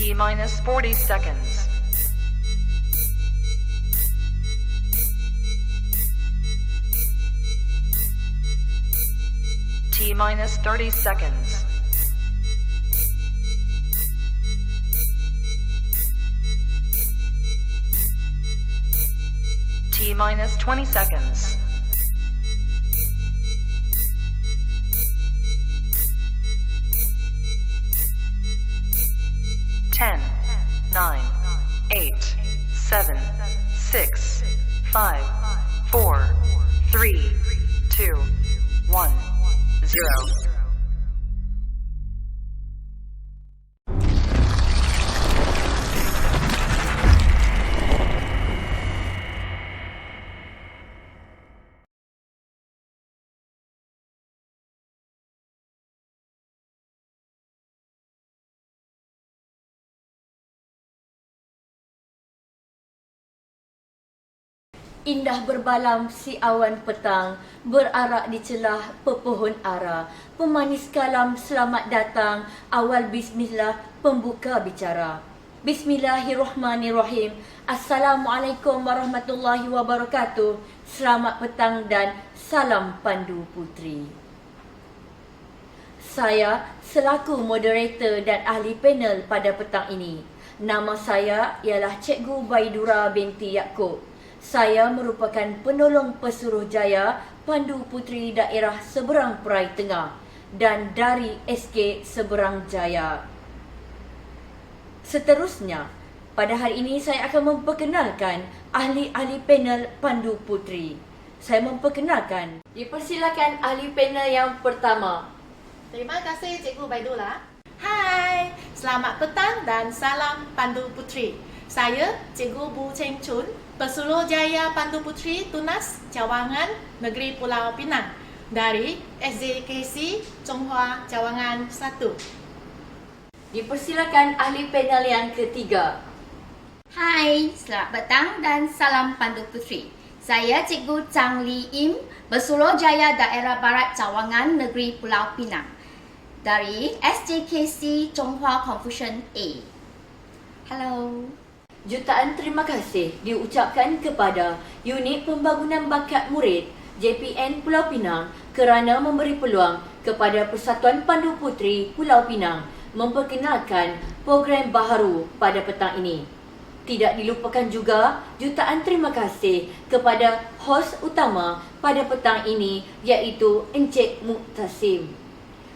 T minus 40 seconds. T minus 30 seconds. T minus 20 seconds. Ten, 9, 8, 7, 6, 5, 4, 3, 2, 1, 0. Indah berbalam si awan petang, berarak di celah pepohon ara. Pemanis kalam selamat datang, awal bismillah pembuka bicara. Bismillahirrahmanirrahim. Assalamualaikum warahmatullahi wabarakatuh. Selamat petang dan salam Pandu Puteri. Saya selaku moderator dan ahli panel pada petang ini. Nama saya ialah Cikgu Baidura binti Yaakob. Saya merupakan penolong Pesuruhjaya Pandu Puteri Daerah Seberang Perai Tengah dan dari SK Seberang Jaya. Seterusnya, pada hari ini saya akan memperkenalkan ahli-ahli panel Pandu Puteri. Saya memperkenalkan, dipersilakan ahli panel yang pertama. Terima kasih Cikgu Baidura. Hai, selamat petang dan salam Pandu Puteri. Saya Cikgu Bu Cheng Chun, Pesuruhjaya Pandu Puteri Tunas Cawangan Negeri Pulau Pinang dari SJKC Chonghua Cawangan 1. Dipersilakan ahli panel yang ketiga. Hai, selamat petang dan salam Pandu Puteri. Saya Cikgu Chang Li Im, Pesuruhjaya Daerah Barat Cawangan Negeri Pulau Pinang dari SJKC Chonghua Confucian A. Hello. Jutaan terima kasih diucapkan kepada Unit Pembangunan Bakat Murid JPN Pulau Pinang kerana memberi peluang kepada Persatuan Pandu Puteri Pulau Pinang memperkenalkan program baharu pada petang ini. Tidak dilupakan juga jutaan terima kasih kepada hos utama pada petang ini iaitu Encik Muktasim.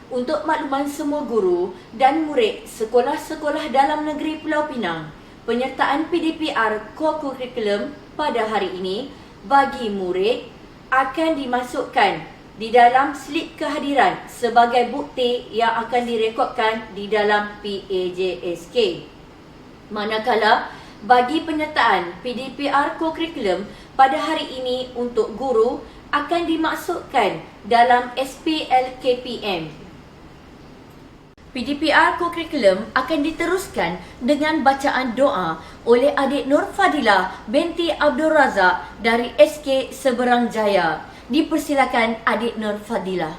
Untuk makluman semua guru dan murid sekolah-sekolah dalam negeri Pulau Pinang, penyertaan PDPR Core Curriculum pada hari ini bagi murid akan dimasukkan di dalam slip kehadiran sebagai bukti yang akan direkodkan di dalam PAJSK. Manakala bagi penyertaan PDPR Core Curriculum pada hari ini untuk guru akan dimasukkan dalam SPLKPM. PDPR Curriculum akan diteruskan dengan bacaan doa oleh adik Nur Fadilah binti Abdul Razak dari SK Seberang Jaya. Dipersilakan adik Nur Fadilah.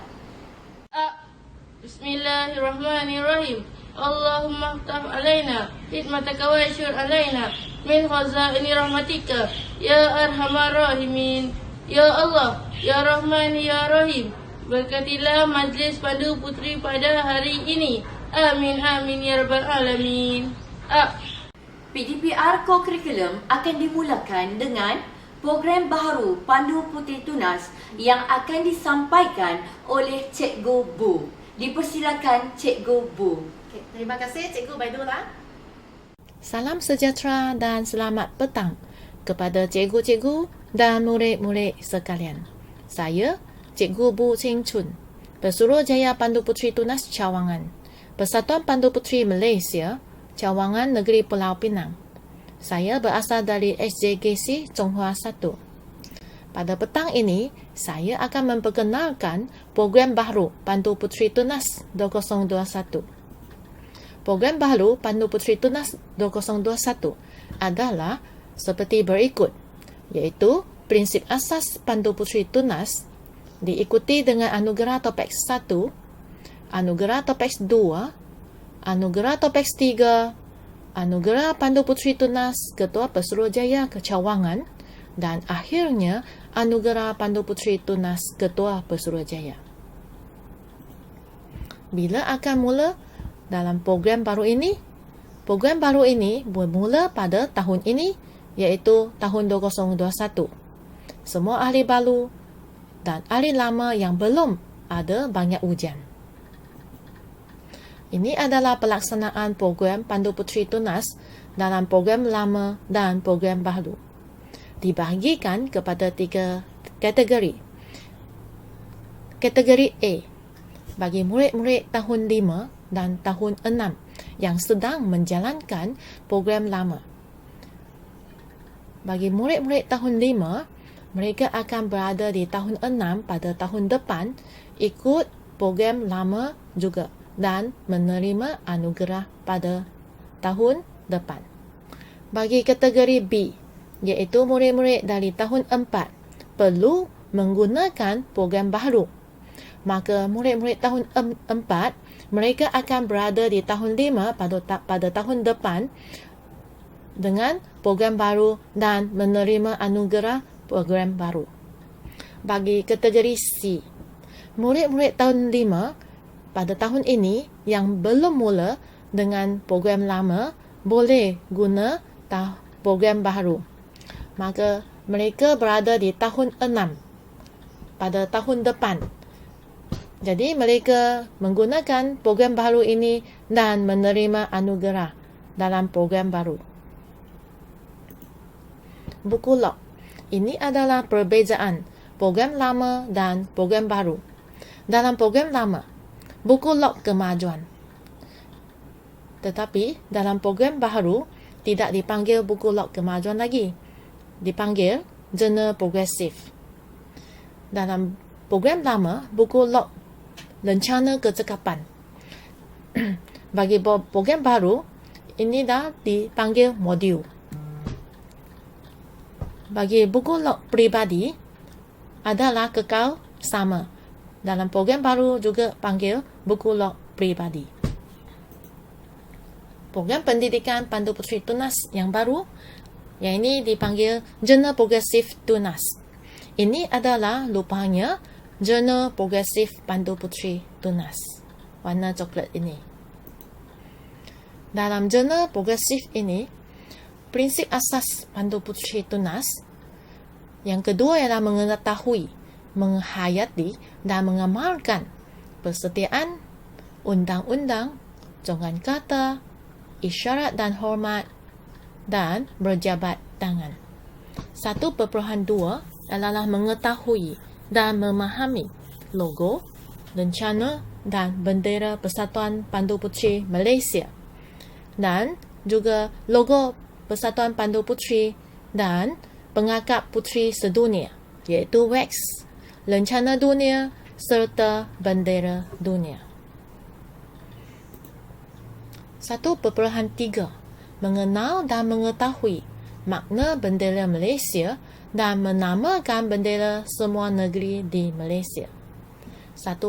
Bismillahirrahmanirrahim. Allahumma ftah alaina hikmataka wa syur alaina min khazaini rahmatika ya arhamar rahimin. Ya Allah, ya Rahman, ya Rahim, berkatilah majlis Pandu Puteri pada hari ini. Amin, amin, ya Rabbal Alamin. PDPR Core Curriculum akan dimulakan dengan program baharu Pandu Puteri Tunas yang akan disampaikan oleh Cikgu Bu. Dipersilakan Cikgu Bu. Okay, terima kasih Cikgu Baidura. Salam sejahtera dan selamat petang kepada cikgu-cikgu dan murid-murid sekalian. Saya Cikgu Bu Cheng Chun, Pesuruhjaya Pandu Puteri Tunas Cawangan, Persatuan Pandu Puteri Malaysia, Cawangan Negeri Pulau Pinang. Saya berasal dari SJKC Chonghua 1. Pada petang ini, saya akan memperkenalkan program baru Pandu Puteri Tunas 2021. Program baru Pandu Puteri Tunas 2021 adalah seperti berikut, iaitu prinsip asas Pandu Puteri Tunas diikuti dengan anugerah topeks 1, anugerah topeks 2, anugerah topeks 3, Anugerah Pandu Puteri Tunas Ketua Pesuruhjaya Cawangan dan akhirnya Anugerah Pandu Puteri Tunas Ketua Pesuruhjaya. Bila akan mula dalam program baru ini? Program baru ini bermula pada tahun ini, iaitu tahun 2021. Semua ahli baru dan ahli lama yang belum ada banyak ujian. Ini adalah pelaksanaan program Pandu Puteri Tunas dalam program lama dan program baru. Dibahagikan kepada 3 kategori. Kategori A bagi murid-murid tahun 5 dan tahun 6 yang sedang menjalankan program lama. Bagi murid-murid tahun 5, mereka akan berada di tahun 6 pada tahun depan ikut program lama juga dan menerima anugerah pada tahun depan. Bagi kategori B, iaitu murid-murid dari tahun 4, perlu menggunakan program baru. Maka murid-murid tahun 4, mereka akan berada di tahun 5 pada tahun depan dengan program baru dan menerima anugerah program baru. Bagi kategori C, murid-murid tahun 5 pada tahun ini yang belum mula dengan program lama boleh guna program baru. Maka mereka berada di tahun 6 pada tahun depan. Jadi mereka menggunakan program baru ini dan menerima anugerah dalam program baru. Buku log. Ini adalah perbezaan program lama dan program baru. Dalam program lama, buku log kemajuan. Tetapi dalam program baru, tidak dipanggil buku log kemajuan lagi. Dipanggil jurnal progresif. Dalam program lama, buku log rencana kecekapan. Bagi program baru, ini dah dipanggil modul. Bagi buku log peribadi adalah kekal sama. Dalam program baru juga panggil buku log peribadi. Program pendidikan Pandu Puteri Tunas yang baru, yang ini dipanggil Jurnal Progresif Tunas. Ini adalah rupanya Jurnal Progresif Pandu Puteri Tunas. Warna coklat ini. Dalam Jurnal Progresif ini, prinsip asas Pandu Puteri Tunas yang kedua ialah mengetahui, menghayati dan mengamalkan persetiaan, undang-undang, jangkaan kata, isyarat dan hormat dan berjabat tangan. 1.2 adalah mengetahui dan memahami logo, rencana dan bendera Persatuan Pandu Puteri Malaysia dan juga logo Persatuan Pandu Puteri dan pengakap puteri sedunia, iaitu WAX, rencana dunia serta bendera dunia. 1.3 mengenal dan mengetahui makna bendera Malaysia dan menamakan bendera semua negeri di Malaysia. 1.4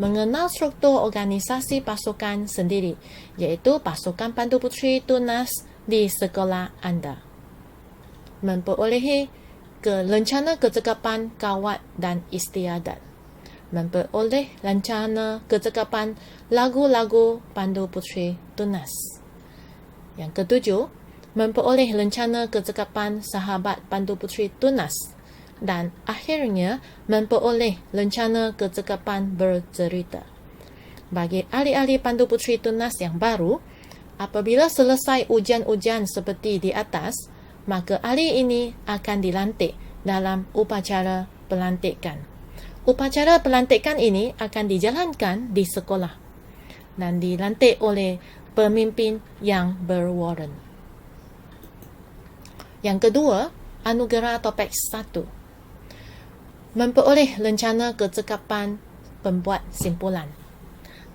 mengenal struktur organisasi pasukan sendiri, iaitu Pasukan Pandu Puteri Tunas di sekolah anda. Memperolehi rencana kecekapan kawat dan istiadat. Memperoleh rencana kecekapan lagu-lagu Pandu Puteri Tunas. Yang ketujuh, memperoleh rencana kecekapan sahabat Pandu Puteri Tunas dan akhirnya memperoleh rencana kecekapan bercerita. Bagi ahli-ahli Pandu Puteri Tunas yang baru, apabila selesai ujian-ujian seperti di atas, maka ahli ini akan dilantik dalam upacara pelantikan. Upacara pelantikan ini akan dijalankan di sekolah dan dilantik oleh pemimpin yang berwarrant. Yang kedua, anugerah topik 1. Memperoleh rencana kecekapan pembuat simpulan.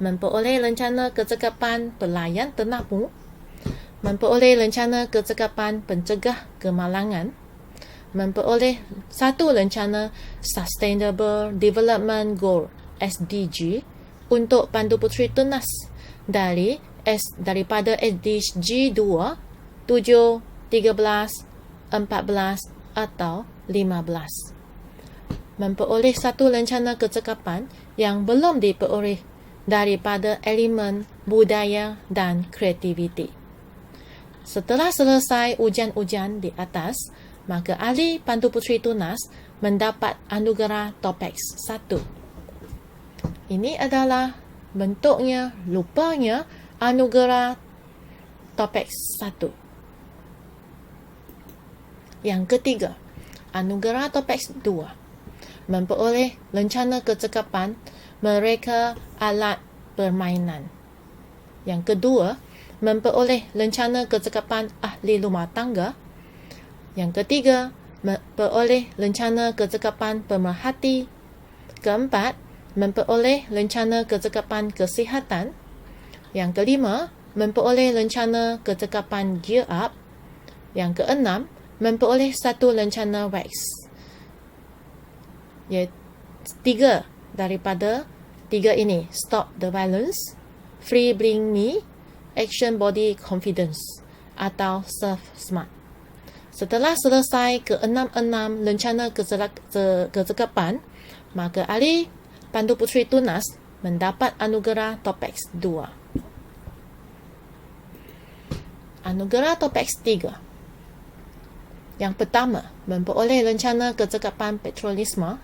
Memperoleh rencana kecekapan pelayan tenamu. Memperoleh rencana kecekapan pencegah kemalangan. Memperoleh satu rencana Sustainable Development Goal SDG untuk Pandu Puteri Tunas dari daripada SDG 2, 7, 13, 14 atau 15. Memperoleh satu rencana kecekapan yang belum diperoleh daripada elemen budaya dan kreativiti. Setelah selesai ujian-ujian di atas, maka ahli Pandu Puteri Tunas mendapat anugerah Topex 1. Ini adalah bentuknya, rupanya anugerah Topex 1. Yang ketiga, anugerah Topex 2. Memperoleh rencana kecekapan mereka alat permainan. Yang kedua, memperoleh rencana kecekapan ahli rumah tangga. Yang ketiga, memperoleh rencana kecekapan pemerhati. Keempat, memperoleh rencana kecekapan kesihatan. Yang kelima, memperoleh rencana kecekapan gear up. Yang keenam, memperoleh satu rencana wax. Tiga daripada tiga ini, Stop the Violence, Free Bring Me, Action Body Confidence atau Surf Smart. Setelah selesai ke-6 rencana kecekapan, maka ahli Pandu Puteri Tunas mendapat anugerah Topex 2. Anugerah Topex 3. Yang pertama, memperoleh rencana kecekapan petrolisme,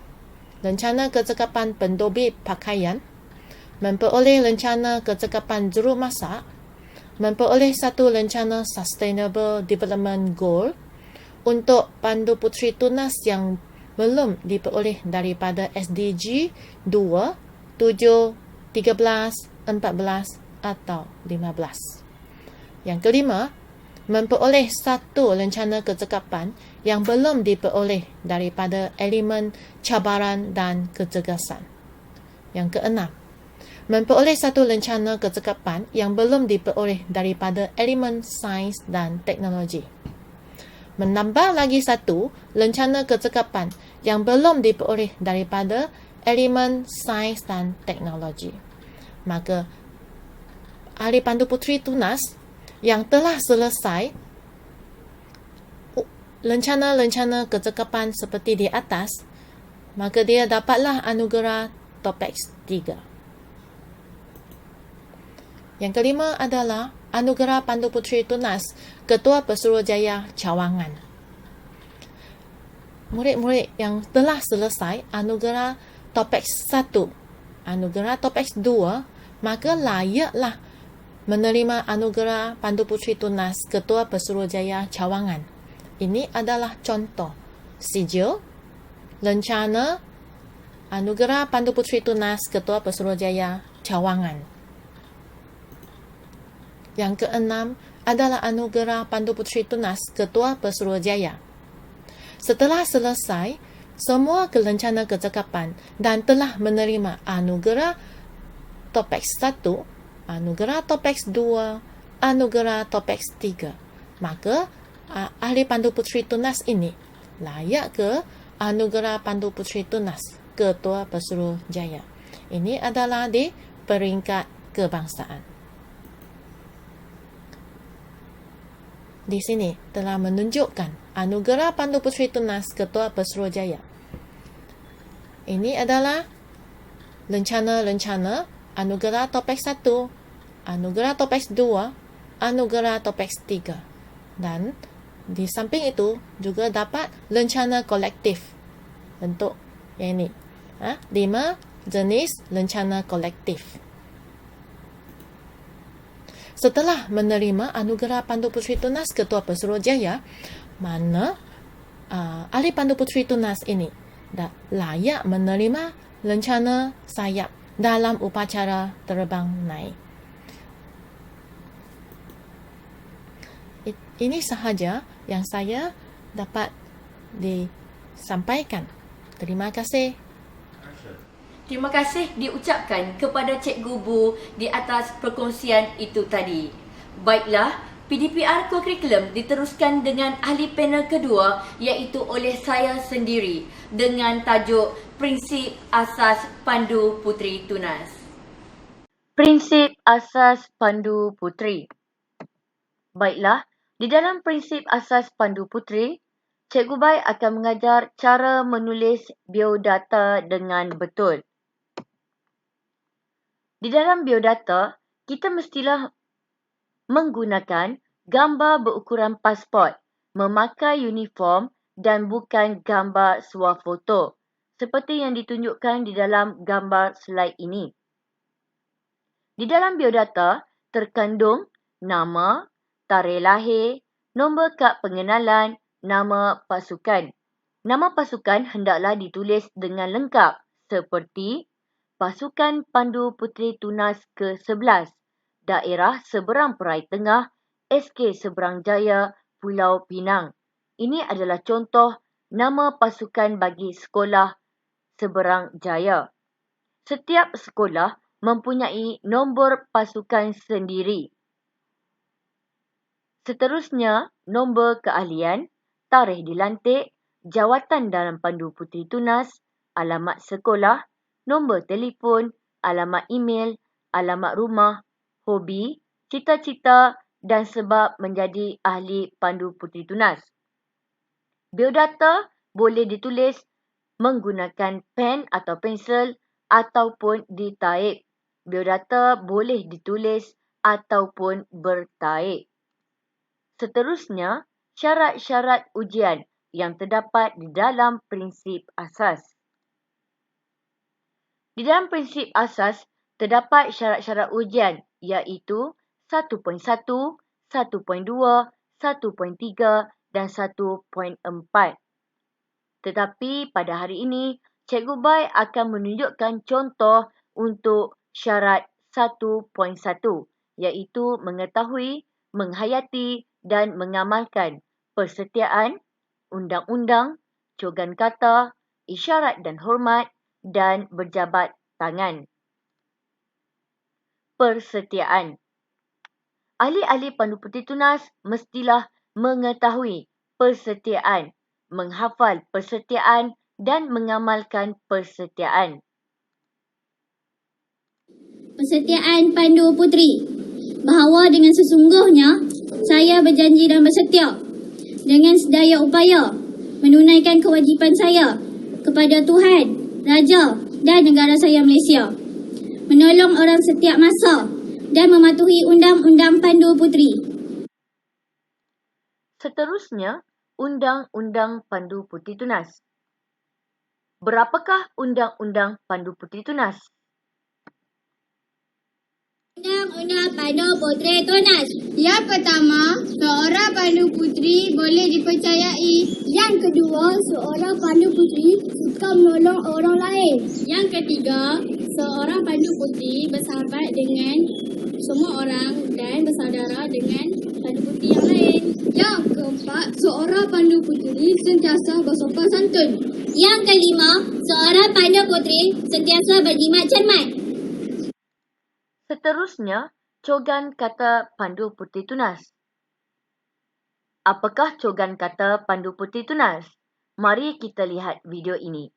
rencana kecekapan pendobit pakaian, memperoleh rencana kecekapan jurumasak, memperoleh satu rencana Sustainable Development Goal untuk Pandu Puteri Tunas yang belum diperoleh daripada SDG 2, 7, 13, 14 atau 15. Yang kelima, memperoleh satu rencana kecekapan yang belum diperoleh daripada elemen cabaran dan kecergasan. Yang keenam, memperoleh satu rencana kecekapan yang belum diperoleh daripada elemen sains dan teknologi. Menambah lagi satu rencana kecekapan yang belum diperoleh daripada elemen sains dan teknologi. Maka ahli Pandu Puteri Tunas yang telah selesai rencana-rencana kecekapan seperti di atas, maka dia dapatlah anugerah Topex 3. Yang kelima adalah anugerah Pandu Puteri Tunas Ketua Pesuruhjaya Cawangan. Murid-murid yang telah selesai anugerah Topex 1, anugerah Topex 2, maka layaklah menerima anugerah Pandu Puteri Tunas Ketua Pesuruhjaya Cawangan. Ini adalah contoh sijil rencana anugerah Pandu Puteri Tunas Ketua Pesuruhjaya Cawangan. Yang keenam adalah anugerah Pandu Puteri Tunas Ketua Pesuruhjaya. Setelah selesai semua rencana kecekapan dan telah menerima anugerah Topex 1, anugerah Topex 2, anugerah Topex 3, maka ahli Pandu Puteri Tunas ini layak ke anugerah Pandu Puteri Tunas Ketua Pesuruhjaya. Ini adalah di peringkat kebangsaan. Di sini telah menunjukkan anugerah Pandu Puteri Tunas Ketua Pesuruhjaya. Ini adalah rencana-rencana anugerah Topex 1, anugerah Topex 2, anugerah Topex 3. Dan di samping itu juga dapat rencana kolektif. Bentuk yang ini. 5 jenis rencana kolektif. Setelah menerima anugerah Pandu Puteri Tunas Ketua Pesuruhjaya, mana ahli Pandu Puteri Tunas ini layak menerima rencana sayap dalam upacara terbang naik. Ini sahaja yang saya dapat disampaikan. Terima kasih. Terima kasih diucapkan kepada Cikgu Bu di atas perkongsian itu tadi. Baiklah, PDPR Kokurikulum diteruskan dengan ahli panel kedua iaitu oleh saya sendiri dengan tajuk Prinsip Asas Pandu Puteri Tunas. Prinsip asas Pandu Puteri. Baiklah, di dalam prinsip asas Pandu Puteri, Cikgu Bai akan mengajar cara menulis biodata dengan betul. Di dalam biodata, kita mestilah menggunakan gambar berukuran pasport, memakai uniform dan bukan gambar swafoto, seperti yang ditunjukkan di dalam gambar slide ini. Di dalam biodata, terkandung nama, tarikh lahir, nombor kad pengenalan, nama pasukan. Nama pasukan hendaklah ditulis dengan lengkap seperti Pasukan Pandu Puteri Tunas ke-11, Daerah Seberang Perai Tengah, SK Seberang Jaya, Pulau Pinang. Ini adalah contoh nama pasukan bagi sekolah Seberang Jaya. Setiap sekolah mempunyai nombor pasukan sendiri. Seterusnya, nombor keahlian, tarikh dilantik, jawatan dalam Pandu Puteri Tunas, alamat sekolah, nombor telefon, alamat email, alamat rumah, hobi, cita-cita dan sebab menjadi ahli Pandu Puteri Tunas. Biodata boleh ditulis menggunakan pen atau pensel ataupun ditaip. Biodata boleh ditulis ataupun bertaip. Seterusnya, syarat-syarat ujian yang terdapat di dalam prinsip asas. Di dalam prinsip asas, terdapat syarat-syarat ujian iaitu 1.1, 1.2, 1.3 dan 1.4. Tetapi pada hari ini, Cikgu Bai akan menunjukkan contoh untuk syarat 1.1 iaitu mengetahui, menghayati dan mengamalkan persetiaan, undang-undang, cogan kata, isyarat dan hormat dan berjabat tangan. Persetiaan. Ahli-ahli Pandu Puteri Tunas mestilah mengetahui persetiaan, menghafal persetiaan dan mengamalkan persetiaan. Persetiaan Pandu Puteri. Bahawa dengan sesungguhnya saya berjanji dan bersetia dengan sedaya upaya menunaikan kewajipan saya kepada Tuhan, Raja dan negara saya Malaysia, menolong orang setiap masa dan mematuhi Undang-Undang Pandu Puteri. Seterusnya, Undang-Undang Pandu Puteri Tunas. Berapakah Undang-Undang Pandu Puteri Tunas? Undang-Undang Pandu Puteri Tunas. Yang pertama, seorang Pandu Puteri boleh dipercayai. Yang kedua, seorang Pandu Puteri suka menolong orang lain. Yang ketiga, seorang Pandu Puteri bersahabat dengan semua orang dan bersaudara dengan Pandu Puteri yang lain. Yang keempat, seorang Pandu Puteri sentiasa bersopan santun. Yang kelima, seorang Pandu Puteri sentiasa berjimat cermat. Seterusnya, cogan kata Pandu Puteri Tunas. Apakah cogan kata Pandu Puteri Tunas? Mari kita lihat video ini.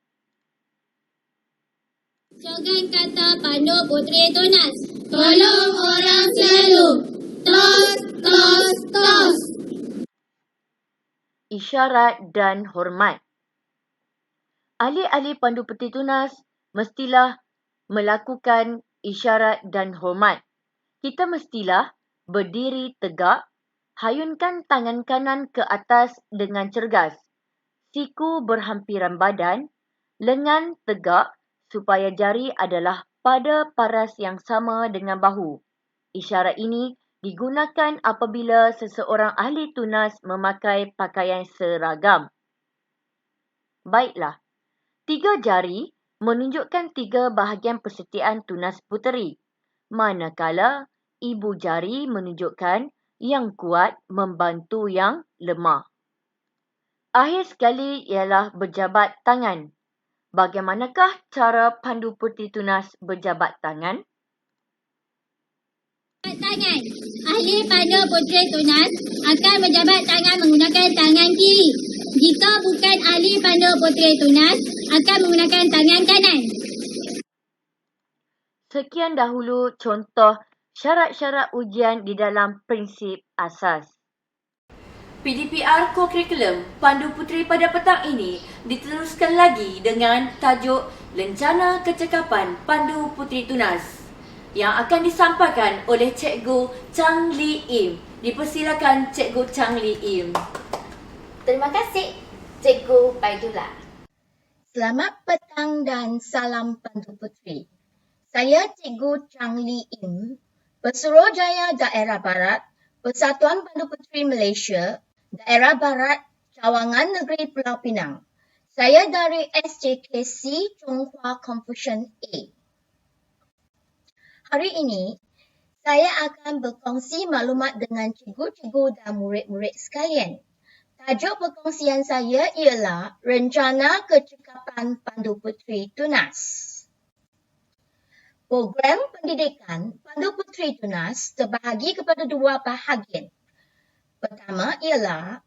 Cogan kata Pandu Puteri Tunas. Tolong orang selalu. Tos, tos, tos. Isyarat dan hormat. Ahli-ahli Pandu Puteri Tunas mestilah melakukan isyarat dan hormat. Kita mestilah berdiri tegak, hayunkan tangan kanan ke atas dengan cergas, siku berhampiran badan, lengan tegak supaya jari adalah pada paras yang sama dengan bahu. Isyarat ini digunakan apabila seseorang ahli tunas memakai pakaian seragam. Baiklah, 3 jari menunjukkan 3 bahagian persetiaan tunas puteri, manakala ibu jari menunjukkan yang kuat membantu yang lemah. Akhir sekali ialah berjabat tangan. Bagaimanakah cara Pandu Puteri Tunas berjabat tangan? Tangan. Ahli Pandu Puteri Tunas akan berjabat tangan menggunakan tangan kiri. Jika bukan ahli Pandu Puteri Tunas, akan menggunakan tangan kanan. Sekian dahulu contoh syarat-syarat ujian di dalam prinsip asas. PDPR Kokurikulum Pandu Puteri pada petang ini diteruskan lagi dengan tajuk Lencana Kecekapan Pandu Puteri Tunas yang akan disampaikan oleh Cikgu Chang Lee Im. Dipersilakan Cikgu Chang Lee Im. Terima kasih, Cikgu Baidullah. Selamat petang dan salam Pandu Puteri. Saya Cikgu Chang Lee Im, Pesuruhjaya Daerah Barat, Persatuan Pandu Puteri Malaysia, Daerah Barat, Cawangan Negeri Pulau Pinang. Saya dari SJKC Chonghua Confucian A. Hari ini, saya akan berkongsi maklumat dengan cikgu-cikgu dan murid-murid sekalian. Tajuk perkongsian saya ialah Rencana Kecekapan Pandu Puteri Tunas. Program pendidikan Pandu Puteri Tunas terbahagi kepada dua bahagian. Pertama ialah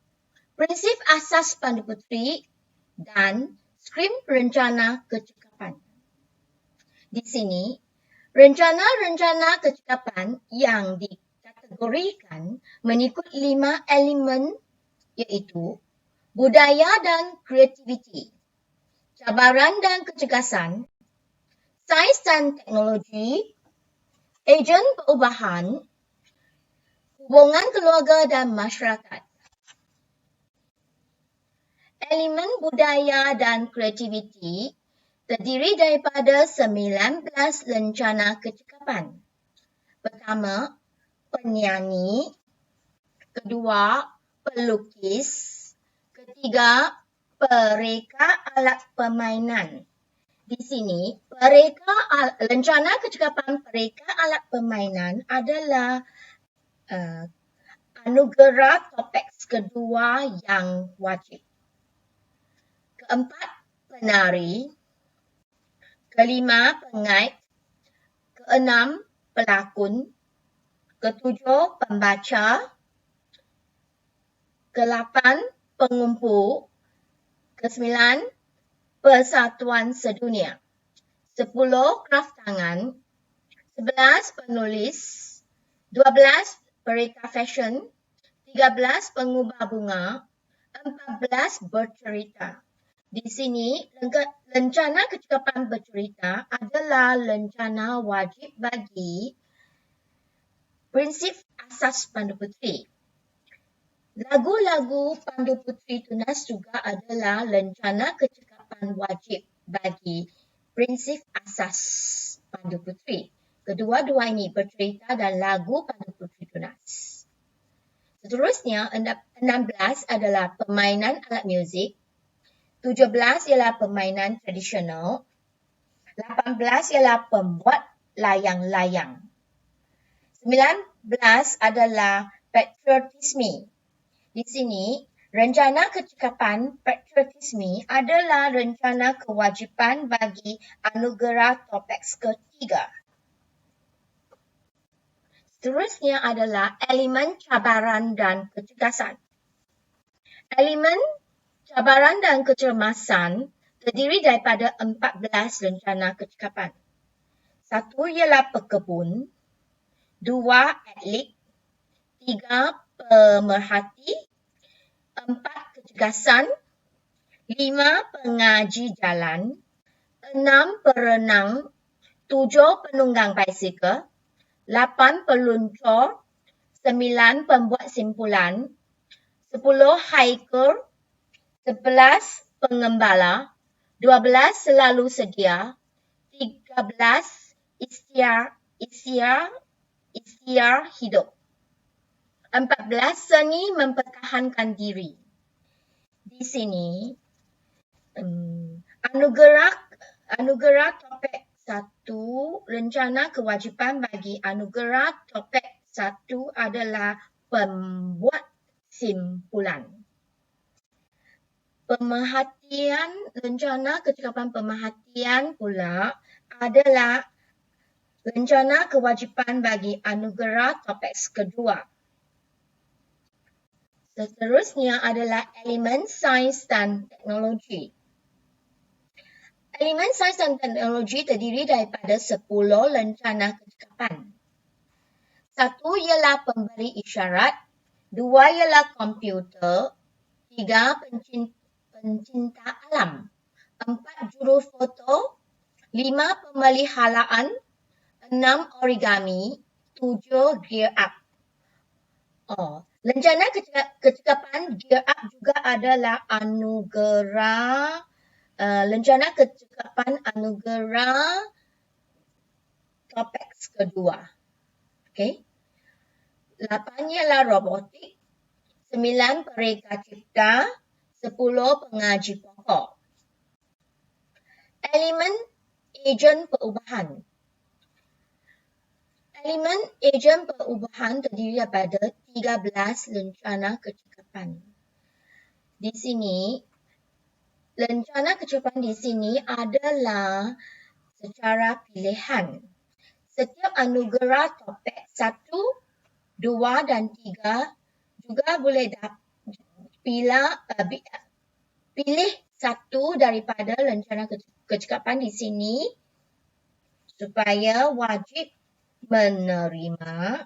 prinsip asas Pandu Puteri dan skrim rencana kecekapan. Di sini, rencana-rencana kecekapan yang dikategorikan mengikut 5 elemen iaitu budaya dan kreativiti, cabaran dan kecergasan, sains dan teknologi, ejen perubahan, hubungan keluarga dan masyarakat. Elemen budaya dan kreativiti terdiri daripada 19 lencana kecekapan. Pertama, penyanyi. Kedua, pelukis. Ketiga, pereka alat permainan. Di sini, lencana kecekapan pereka alat permainan adalah anugerah topeks kedua yang wajib. Keempat, penari. Kelima, pengait. Keenam, pelakon. Ketujuh, pembaca. Kelapan, pengumpul. Kesembilan, persatuan sedunia. 10, kraf tangan. 11, penulis. 12, pereka fashion. 13, pengubah bunga. 14, bercerita. Di sini, lencana kecekapan bercerita adalah lencana wajib bagi prinsip asas Pandu Puteri. Lagu-lagu Pandu Puteri Tunas juga adalah lencana kecekapan wajib bagi prinsip asas Pandu Puteri. Kedua-dua ini bercerita dan lagu Pandu Puteri Tunas. Seterusnya, 16 adalah permainan alat muzik. 17 ialah permainan tradisional. 18 ialah pembuat layang-layang. 19 adalah patriotisme. Di sini, rencana kecekapan patriotisme adalah rencana kewajipan bagi anugerah topeks ketiga. Seterusnya adalah elemen cabaran dan kecergasan. Elemen cabaran dan kecermasan terdiri daripada 14 rencana kecekapan. 1 ialah pekebun, 2 atlet, 3 pemerhati, 4 kecergasan, 5 pengaji jalan, 6 perenang, 7 penunggang basikal, 8 peluncur, 9 pembuat simpulan, 10 hiker, 11 pengembala, 12 selalu sedia, 13 ikhtiar hidup, 14 seni mempertahankan diri. Di sini anugerah topek 1, rencana kewajipan bagi anugerah topek 1 adalah pembuat simpulan. Rencana kecekapan pemerhatian pula adalah rencana kewajipan bagi anugerah topeks kedua. Seterusnya adalah elemen sains dan teknologi. Elemen sains dan teknologi terdiri daripada 10 lencana kecekapan. 1 ialah pemberi isyarat, 2 ialah komputer, 3 pencinta alam, 4 juru foto, 5 pemeliharaan, 6 origami, 7 gear up. Lencana kecekapan gear up juga adalah lencana kecekapan anugerah Topex kedua. Okey. 8 ialah robotik, 9 pereka cipta, 10 pengaji pokok. Elemen ejen perubahan. Elemen ejen perubahan terdiri daripada 13 lencana kecekapan. Di sini, lencana kecekapan di sini adalah secara pilihan. Setiap anugerah topik 1, 2 dan 3 juga boleh pilih satu daripada lencana kecekapan di sini supaya wajib menerima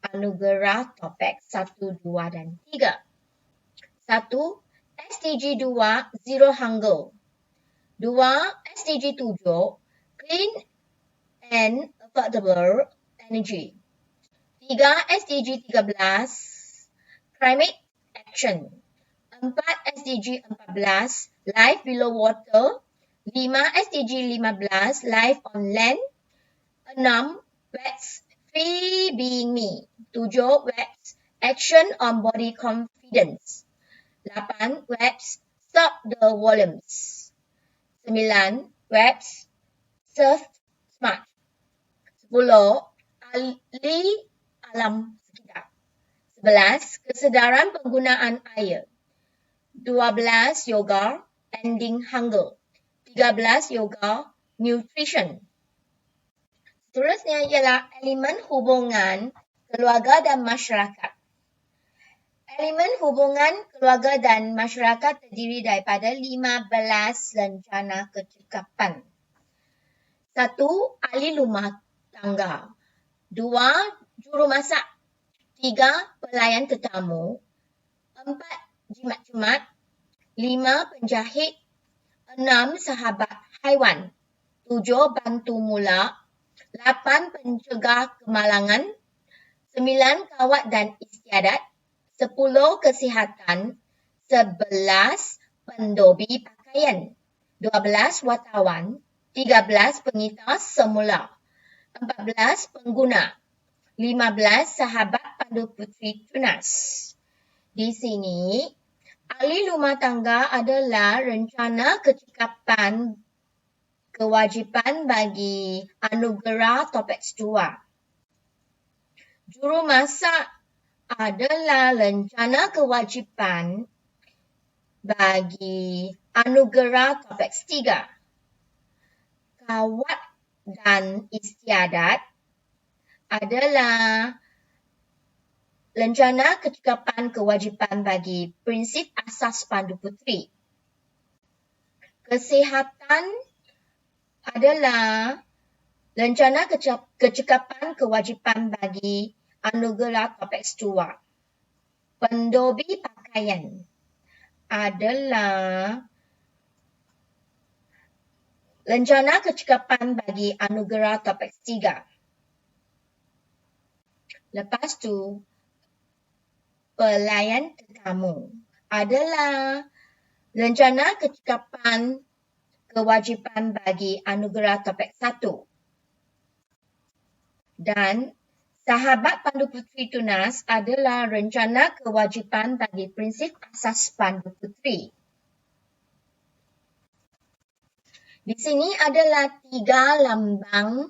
anugerah topik 1, 2 dan 3. 1. SDG 2, Zero Hunger. 2. SDG 7, Clean and Affordable Energy. 3. SDG 13, Climate Action. 4. SDG 14, Life Below Water. 5. SDG 15, Life on Land. 6. WEX Free Being Me. 7. WEX Action on Body Confidence. 8. WEX Stop the Volumes. 9. WEX Surf Smart. 10. Ahli alam sekitar. 11. Kesedaran penggunaan air. 12. Yoga Ending Hunger. 13. Yoga Nutrition. Seterusnya ialah elemen hubungan keluarga dan masyarakat. Elemen hubungan keluarga dan masyarakat terdiri daripada 15 lencana kecekapan. 1. Ahli rumah tangga. 2. Jurumasak. 3. Pelayan tetamu. 4. Jimat-jimat. 5. Penjahit. 6. Sahabat haiwan. 7. Bantu mula. 8. Pencegah kemalangan. 9. Kawat dan istiadat. 10. Kesihatan. 11. Pendobi pakaian. 12. Wartawan. 13. Pengitas semula. 14. Pengguna. 15. Sahabat pandu puteri tunas. Di sini, ahli rumah tangga adalah rencana kecekapan kewajipan bagi anugerah Topex 2. Jurumasak adalah rencana kewajipan bagi anugerah Topex 3. Kawat dan istiadat adalah rencana kecekapan kewajipan bagi prinsip asas pandu puteri. Kesihatan adalah rencana kecekapan kewajipan bagi anugerah Topex 2. Pendobi pakaian adalah rencana kecekapan bagi anugerah Topex 3. Lepas tu, pelayan tetamu adalah rencana kecekapan kewajipan bagi anugerah Topex 1. Dan sahabat pandu puteri tunas adalah rencana kewajipan bagi prinsip asas pandu puteri. Di sini adalah 3 lambang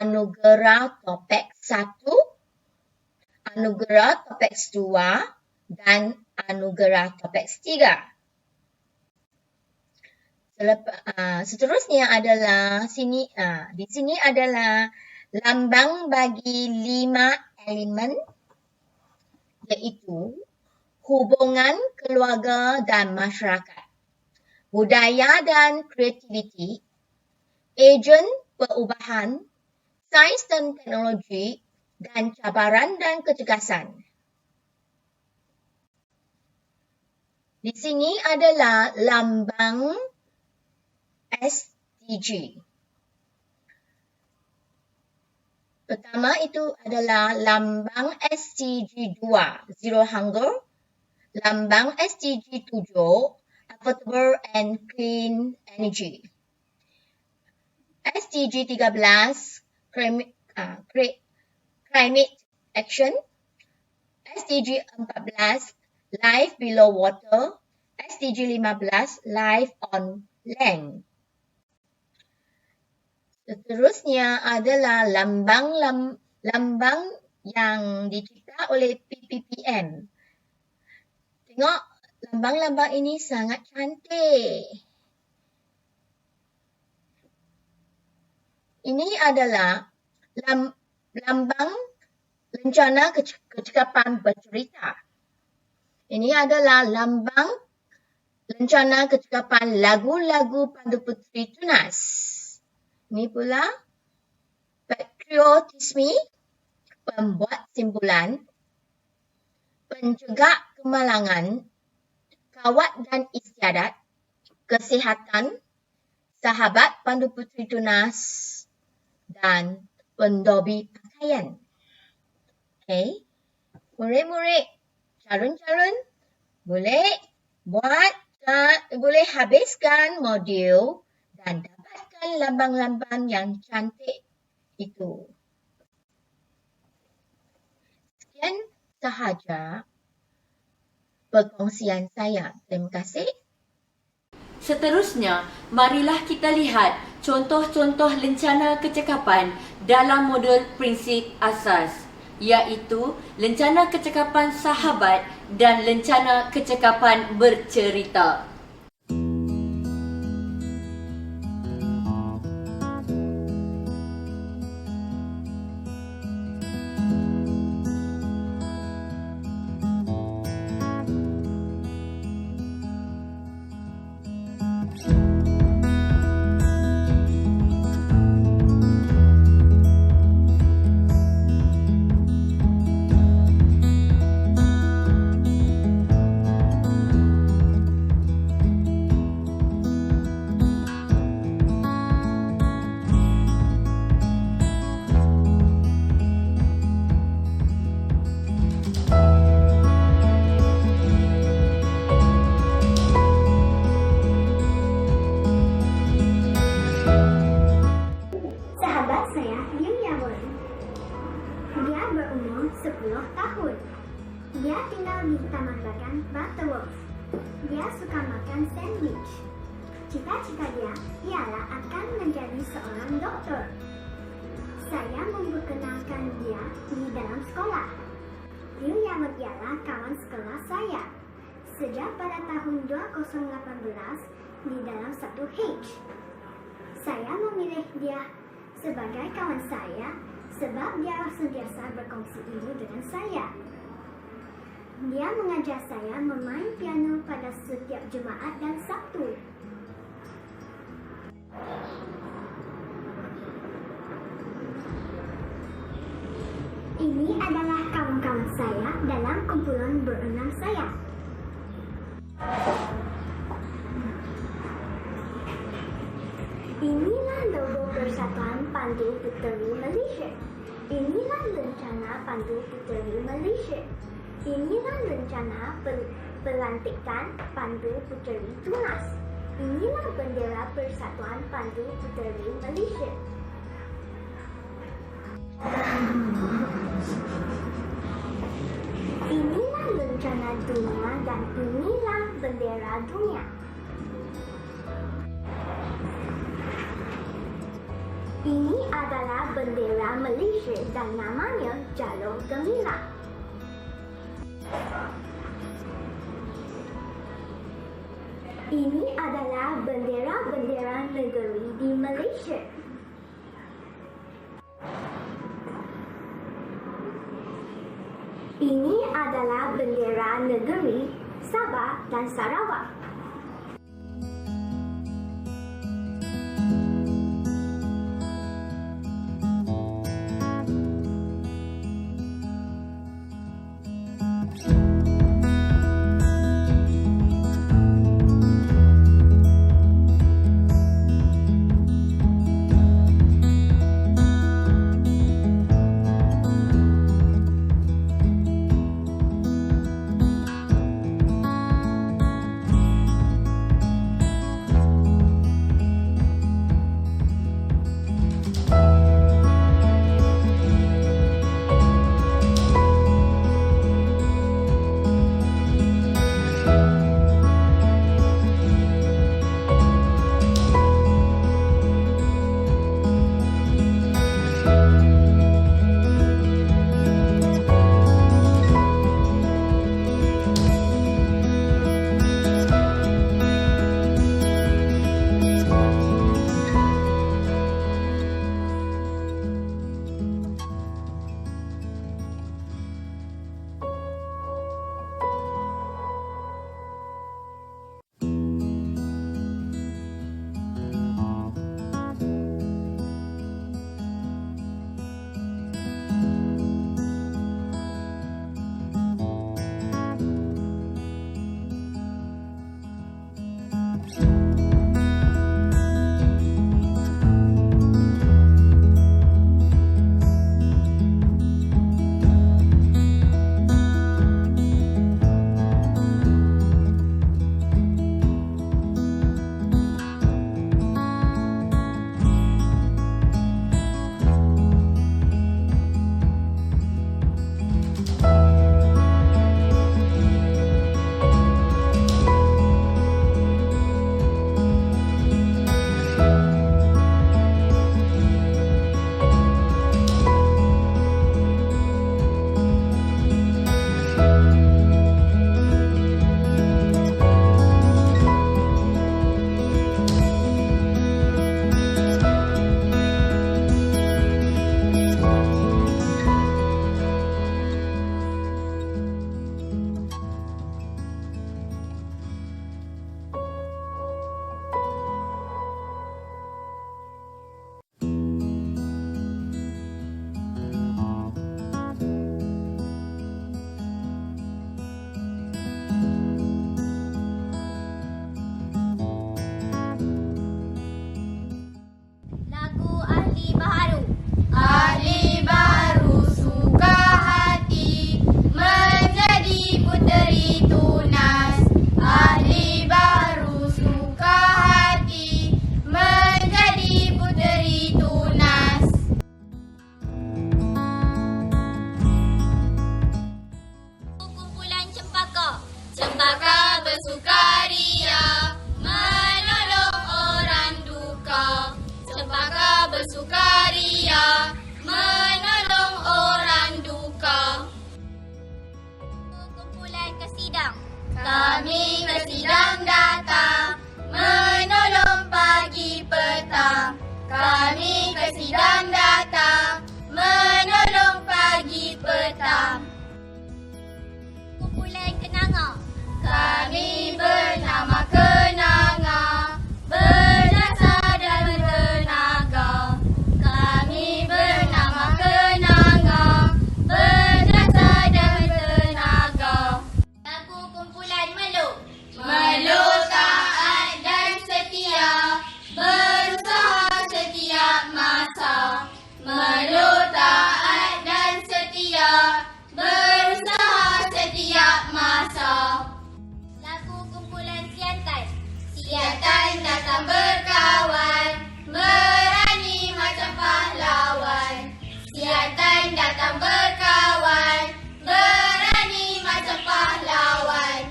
anugerah Topex 1, anugerah Topex 2 dan anugerah Topex 3. Seterusnya adalah di sini adalah lambang bagi 5 elemen, iaitu hubungan keluarga dan masyarakat. budaya dan kreativiti, ejen perubahan, sains dan teknologi, dan cabaran dan kecergasan. Di sini adalah lambang SDG. Pertama itu adalah lambang SDG 2, Zero Hunger. Lambang SDG 7, Affordable and Clean Energy. SDG 13, Climate Action. SDG 14, Life Below Water. SDG 15, Life on Land. Seterusnya adalah lambang yang dicipta oleh PPPM. Tengok, lambang-lambang ini sangat cantik. Ini adalah lambang rencana kecakapan bercerita. Ini adalah lambang rencana kecakapan lagu-lagu Pandu Puteri Tunas. Ini pula patriotisme, pembuat simpulan, pencegah kemalangan, kawat dan istiadat, kesihatan, sahabat Pandu Puteri Tunas, dan pendobi pakaian. Okey, murid-murid, calon-calon boleh boleh habiskan modul dan dapatkan lambang-lambang yang cantik itu. Sekian sahaja perkongsian saya. Terima kasih. Seterusnya, marilah kita lihat contoh-contoh lencana kecakapan dalam modul prinsip asas, iaitu lencana kecakapan sahabat dan lencana kecakapan bercerita. berumur 10 tahun. Dia tinggal di Taman Bagan, Butterworth. Dia suka makan sandwich. Cita-cita dia ialah akan menjadi seorang doktor. Saya memperkenalkan dia di dalam sekolah. Liu Yawet ialah kawan sekolah saya. Sejak pada tahun 2018 di dalam 1H. Saya memilih dia sebagai kawan saya sebab dia sentiasa berkongsi ilmu dengan saya. Dia mengajar saya memain piano pada setiap Jumaat dan Sabtu. Ini adalah kawan-kawan saya dalam kumpulan berenang saya. Inilah logo Persatuan Pandu Puteri Malaysia. Inilah rencana Pandu Puteri Malaysia. Inilah rencana pelantikan Pandu Puteri Tunas. Inilah bendera Persatuan Pandu Puteri Malaysia. Inilah rencana dunia dan inilah bendera dunia. Ini adalah bendera Malaysia dan namanya Jalur Gemilang. Ini adalah bendera-bendera negeri di Malaysia. Ini adalah bendera negeri Sabah dan Sarawak. bersukaria, menolong orang duka. Cempaka bersukaria, menolong orang duka. Kumpulan kesidang, kami kesidang datang, menolong pagi petang. Kami kesidang datang, menolong pagi petang. Kumpulan kenanga, kami bernama Kenanga, berdasar dan bertenaga. Kami bernama Kenanga, berdasar dan bertenaga. Lagu kumpulan Melo, Melo taat dan setia, berusaha setiap masa. Melo taat dan setia, berusaha setiap masa. Lagu kumpulan Siantan, Siantan datang berkawan, berani macam pahlawan. Siantan datang berkawan, berani macam pahlawan.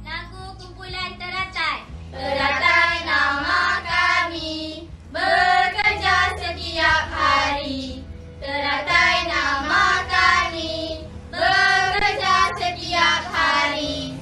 Lagu kumpulan Teratai, Teratai nama kami, bekerja setiap hari. Teratai nama kami, bekerja setiap hari.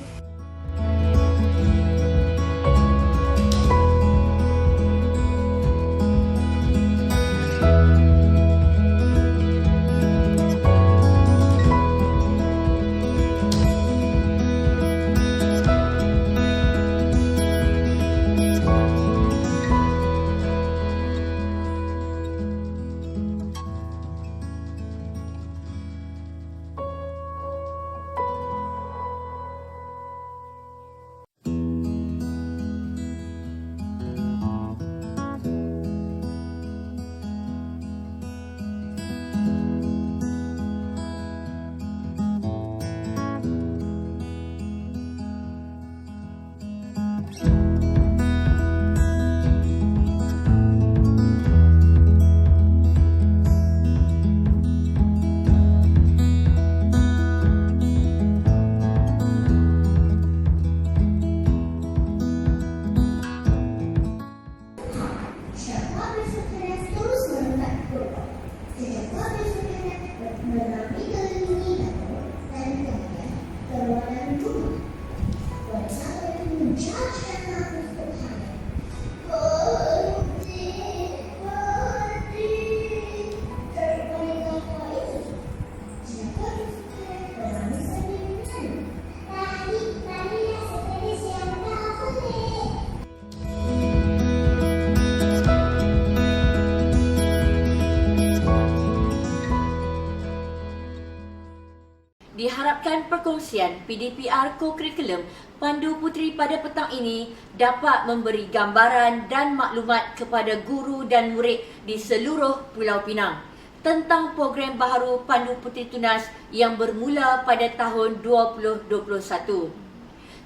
Diharapkan perkongsian PDPR Co-Curriculum Pandu Puteri pada petang ini dapat memberi gambaran dan maklumat kepada guru dan murid di seluruh Pulau Pinang tentang program baharu Pandu Puteri Tunas yang bermula pada tahun 2021.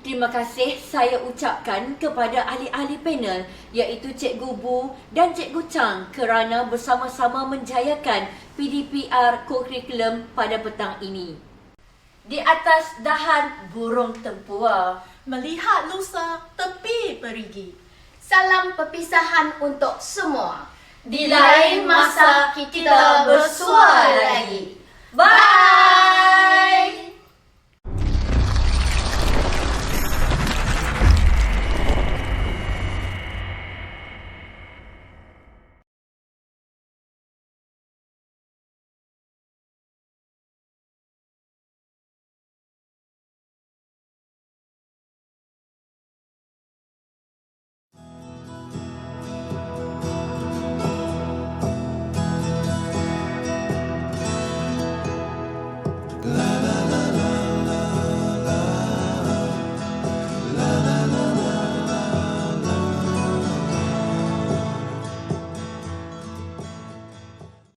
Terima kasih saya ucapkan kepada ahli-ahli panel iaitu Cikgu Bu dan Cikgu Chang kerana bersama-sama menjayakan PDPR Co-Curriculum pada petang ini. Di atas dahan burung tempua, Melihat lusa tepi perigi. Salam perpisahan untuk semua. di lain masa kita bersua lagi. Bye!